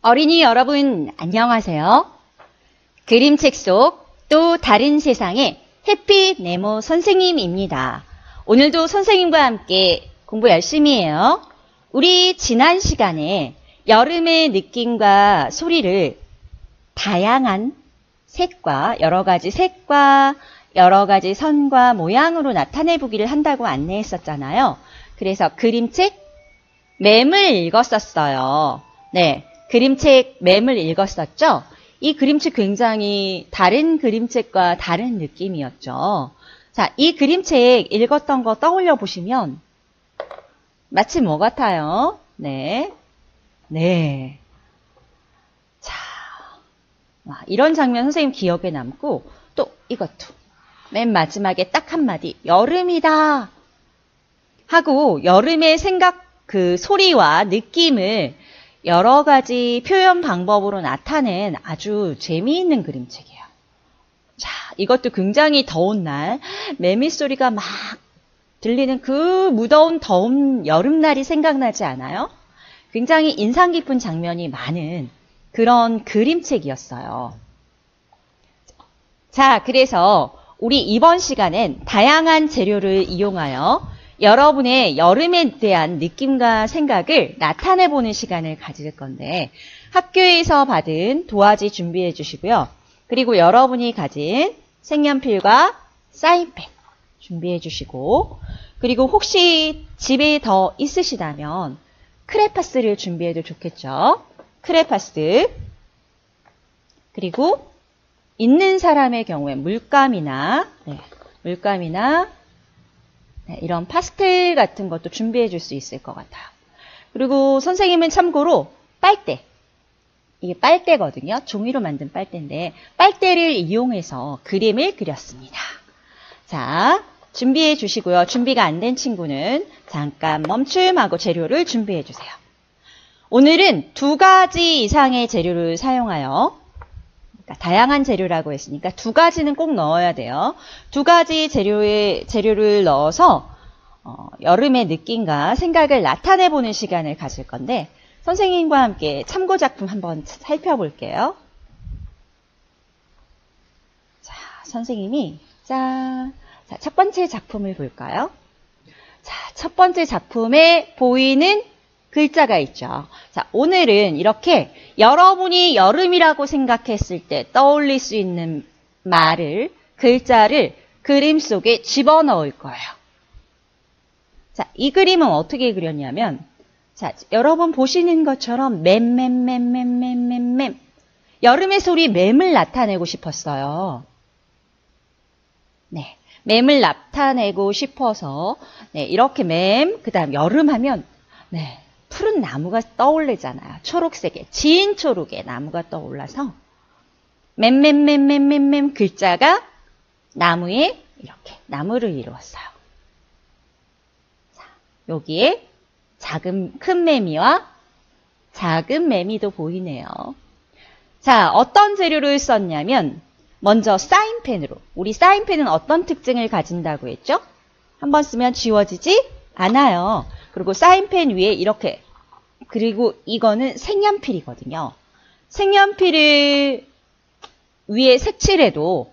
어린이 여러분, 안녕하세요. 그림책 속 또 다른 세상의 해피 네모 선생님입니다. 오늘도 선생님과 함께 공부 열심히 해요. 우리 지난 시간에 여름의 느낌과 소리를 다양한 색과 여러 가지 선과 모양으로 나타내 보기를 한다고 안내했었잖아요. 그래서 그림책 맴을 읽었었어요. 네, 그림책 맴을 읽었었죠. 이 그림책 굉장히 다른 그림책과 다른 느낌이었죠. 자, 이 그림책 읽었던 거 떠올려 보시면 마치 뭐 같아요? 네. 자, 이런 장면 선생님 기억에 남고 또 이것도 맨 마지막에 딱 한마디 여름이다 하고 여름의 그 소리와 느낌을 여러 가지 표현 방법으로 나타낸 아주 재미있는 그림책이에요. 자, 이것도 굉장히 더운 날 매미 소리가 막 들리는 그 무더운 더운 여름날이 생각나지 않아요? 굉장히 인상 깊은 장면이 많은 그런 그림책이었어요. 자, 그래서 우리 이번 시간엔 다양한 재료를 이용하여 여러분의 여름에 대한 느낌과 생각을 나타내보는 시간을 가질 건데 학교에서 받은 도화지 준비해 주시고요. 그리고 여러분이 가진 색연필과 사인펜 준비해 주시고 그리고 혹시 집에 더 있으시다면 크레파스를 준비해도 좋겠죠. 크레파스 그리고 있는 사람의 경우에 물감이나 이런 파스텔 같은 것도 준비해 줄 수 있을 것 같아요. 그리고 선생님은 참고로 빨대, 이게 빨대거든요. 종이로 만든 빨대인데 빨대를 이용해서 그림을 그렸습니다. 자, 준비해 주시고요. 준비가 안 된 친구는 잠깐 멈춤하고 재료를 준비해 주세요. 오늘은 2가지 이상의 재료를 사용하여 다양한 재료라고 했으니까 2가지는 꼭 넣어야 돼요. 2가지 재료를 넣어서 여름의 느낌과 생각을 나타내보는 시간을 가질 건데 선생님과 함께 참고 작품 한번 살펴볼게요. 자, 선생님이 자, 첫 번째 작품을 볼까요? 자, 첫 번째 작품에 보이는 글자가 있죠. 자, 오늘은 이렇게 여러분이 여름이라고 생각했을 때 떠올릴 수 있는 글자를 그림 속에 집어넣을 거예요. 자, 이 그림은 어떻게 그렸냐면, 자, 여러분 보시는 것처럼 맴. 여름의 소리 맴을 나타내고 싶었어요. 네, 맴을 나타내고 싶어서, 네, 이렇게 그 다음 여름 하면, 네. 푸른 나무가 떠올리잖아요. 초록색의 진 초록의 나무가 떠올라서 맴 글자가 나무에 이렇게 나무를 이루었어요. 자, 여기에 큰 매미와 작은 매미도 보이네요. 자, 어떤 재료를 썼냐면 먼저 사인펜으로. 우리 사인펜은 어떤 특징을 가진다고 했죠? 한번 쓰면 지워지지 않아요. 그리고 사인펜 위에 이렇게 그리고 이거는 색연필이거든요. 색연필을 위에 색칠해도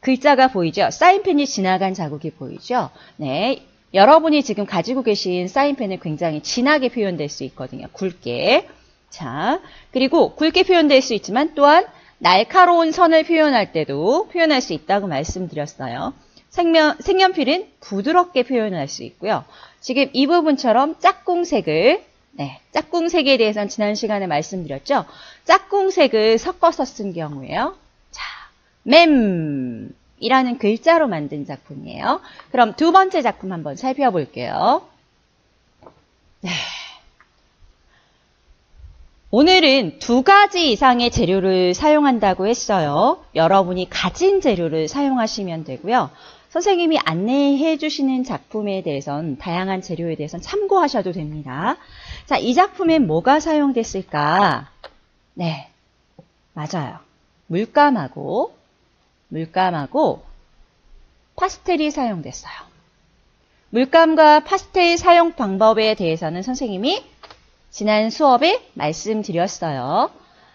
글자가 보이죠? 사인펜이 지나간 자국이 보이죠? 네, 여러분이 지금 가지고 계신 사인펜은 굉장히 진하게 표현될 수 있거든요. 굵게. 자, 그리고 굵게 표현될 수 있지만 또한 날카로운 선을 표현할 때도 표현할 수 있다고 말씀드렸어요. 색연필은 부드럽게 표현할 수 있고요. 지금 이 부분처럼 짝꿍색에 대해서는 지난 시간에 말씀드렸죠. 짝꿍색을 섞어서 쓴 경우에요. 자, 맴이라는 글자로 만든 작품이에요. 그럼 2번째 작품 한번 살펴볼게요. 네. 오늘은 2가지 이상의 재료를 사용한다고 했어요. 여러분이 가진 재료를 사용하시면 되고요. 선생님이 안내해 주시는 작품에 대해서는 다양한 재료에 대해서는 참고하셔도 됩니다. 자, 이 작품엔 뭐가 사용됐을까? 네, 맞아요. 물감하고 파스텔이 사용됐어요. 물감과 파스텔 사용 방법에 대해서는 선생님이 지난 수업에 말씀드렸어요.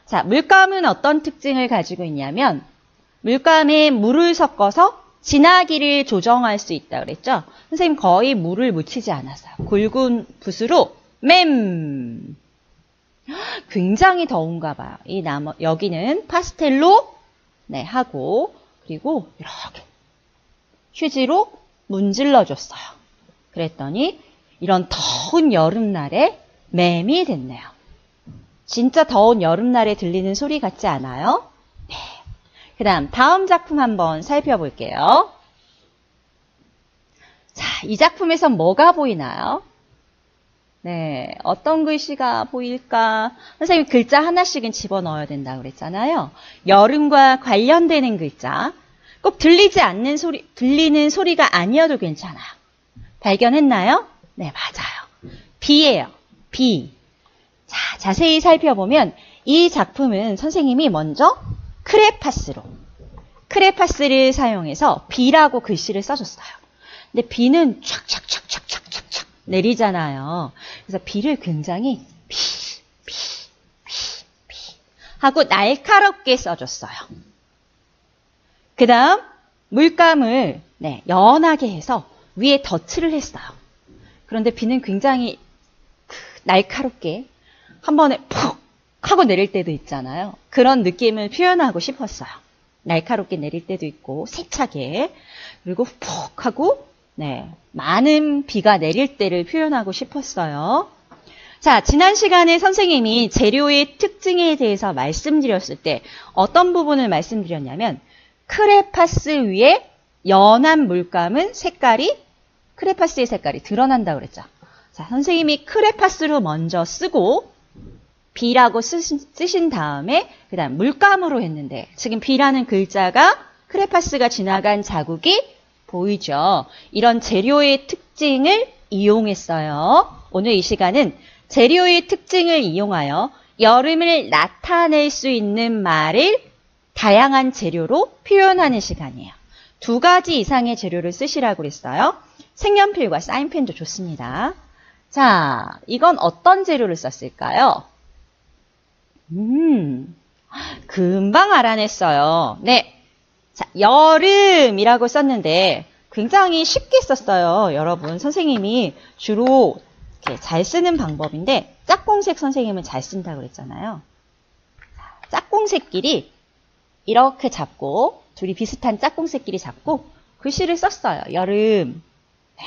자, 물감은 어떤 특징을 가지고 있냐면 물감에 물을 섞어서 진하기를 조정할 수 있다 그랬죠? 선생님 거의 물을 묻히지 않았어요. 굵은 붓으로 맴! 굉장히 더운가 봐요. 여기는 파스텔로 네, 하고 그리고 이렇게 휴지로 문질러 줬어요. 그랬더니 이런 더운 여름날에 맴이 됐네요. 진짜 더운 여름날에 들리는 소리 같지 않아요? 네. 그 다음 작품 한번 살펴볼게요. 자, 이 작품에선 뭐가 보이나요? 네, 어떤 글씨가 보일까? 선생님 글자 하나씩은 집어넣어야 된다고 그랬잖아요. 여름과 관련되는 글자. 꼭 들리는 소리가 아니어도 괜찮아요. 발견했나요? 네, 맞아요. 비예요. 비. 자, 자세히 살펴보면 이 작품은 선생님이 먼저 크레파스를 사용해서 비라고 글씨를 써줬어요. 근데 비는 촥촥촥촥촥촥 내리잖아요. 그래서 비를 굉장히 비 하고 날카롭게 써줬어요. 그 다음 물감을 네, 연하게 해서 위에 덧칠을 했어요. 그런데 비는 굉장히 날카롭게 한 번에 푹 하고 내릴 때도 있잖아요. 그런 느낌을 표현하고 싶었어요. 날카롭게 내릴 때도 있고 세차게 그리고 푹 하고 네, 많은 비가 내릴 때를 표현하고 싶었어요. 자, 지난 시간에 선생님이 재료의 특징에 대해서 말씀드렸을 때 어떤 부분을 말씀드렸냐면 크레파스 위에 연한 물감은 크레파스의 색깔이 드러난다고 그랬죠. 자, 선생님이 크레파스로 먼저 쓰고 비라고 쓰신 다음에 그 다음 물감으로 했는데 지금 비라는 글자가 크레파스가 지나간 자국이 보이죠. 이런 재료의 특징을 이용했어요. 오늘 이 시간은 재료의 특징을 이용하여 여름을 나타낼 수 있는 말을 다양한 재료로 표현하는 시간이에요. 2가지 이상의 재료를 쓰시라고 그랬어요. 색연필과 사인펜도 좋습니다. 자, 이건 어떤 재료를 썼을까요? 금방 알아냈어요. 네. 자, 여름이라고 썼는데 굉장히 쉽게 썼어요. 여러분, 선생님이 주로 이렇게 잘 쓰는 방법인데 짝꿍색 선생님은 잘 쓴다고 그랬잖아요. 자, 짝꿍새끼리 이렇게 잡고 둘이 비슷한 짝꿍새끼리 잡고 글씨를 썼어요. 여름. 네.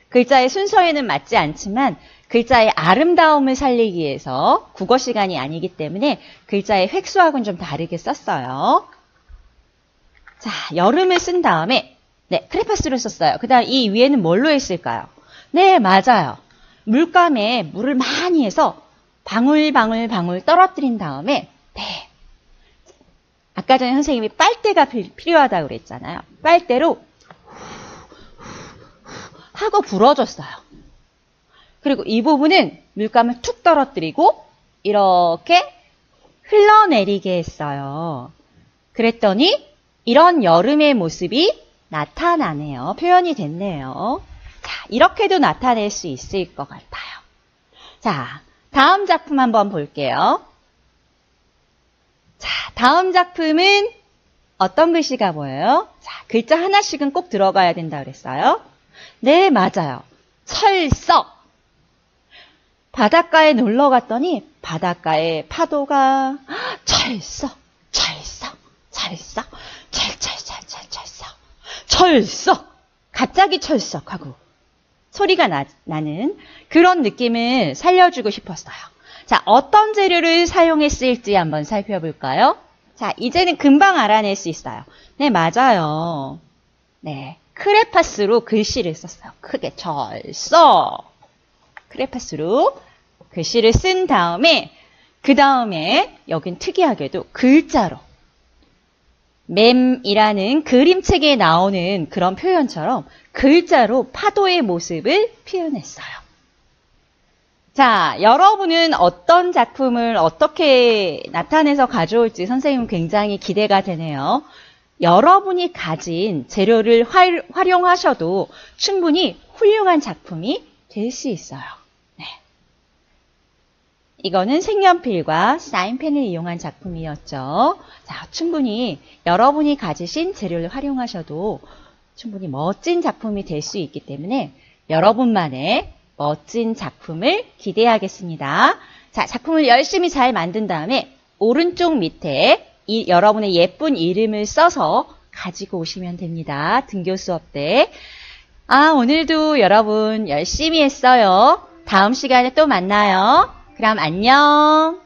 글자의 순서에는 맞지 않지만 글자의 아름다움을 살리기 위해서 국어 시간이 아니기 때문에 글자의 획수하고는 좀 다르게 썼어요. 자, 여름을 쓴 다음에 네, 크레파스를 썼어요. 그 다음 이 위에는 뭘로 했을까요? 네, 맞아요. 물감에 물을 많이 해서 방울 떨어뜨린 다음에 네. 아까 전에 선생님이 빨대가 필요하다고 그랬잖아요. 빨대로 하고 불어줬어요. 그리고 이 부분은 물감을 툭 떨어뜨리고 이렇게 흘러내리게 했어요. 그랬더니 이런 여름의 모습이 나타나네요. 표현이 됐네요. 자, 이렇게도 나타낼 수 있을 것 같아요. 자, 다음 작품 한번 볼게요. 자, 다음 작품은 어떤 글씨가 보여요? 자, 글자 하나씩은 꼭 들어가야 된다 그랬어요. 네, 맞아요. 철석. 바닷가에 놀러 갔더니 바닷가에 파도가 철썩. 갑자기 철썩하고 소리가 나는 그런 느낌을 살려주고 싶었어요. 자, 어떤 재료를 사용했을지 한번 살펴볼까요? 자, 이제는 금방 알아낼 수 있어요. 네, 맞아요. 네, 크레파스로 글씨를 썼어요. 크게 철썩. 크레파스로 글씨를 쓴 다음에 그 다음에 여긴 특이하게도 글자로 맴이라는 그림책에 나오는 그런 표현처럼 글자로 파도의 모습을 표현했어요. 자, 여러분은 어떤 작품을 어떻게 나타내서 가져올지 선생님 굉장히 기대가 되네요. 여러분이 가진 재료를 활용하셔도 충분히 훌륭한 작품이 될 수 있어요. 네. 이거는 색연필과 사인펜을 이용한 작품이었죠. 자, 충분히 여러분이 가지신 재료를 활용하셔도 충분히 멋진 작품이 될 수 있기 때문에 여러분만의 멋진 작품을 기대하겠습니다. 자, 작품을 열심히 잘 만든 다음에 오른쪽 밑에 여러분의 예쁜 이름을 써서 가지고 오시면 됩니다. 등교 수업 때. 오늘도 여러분 열심히 했어요. 다음 시간에 또 만나요. 그럼 안녕.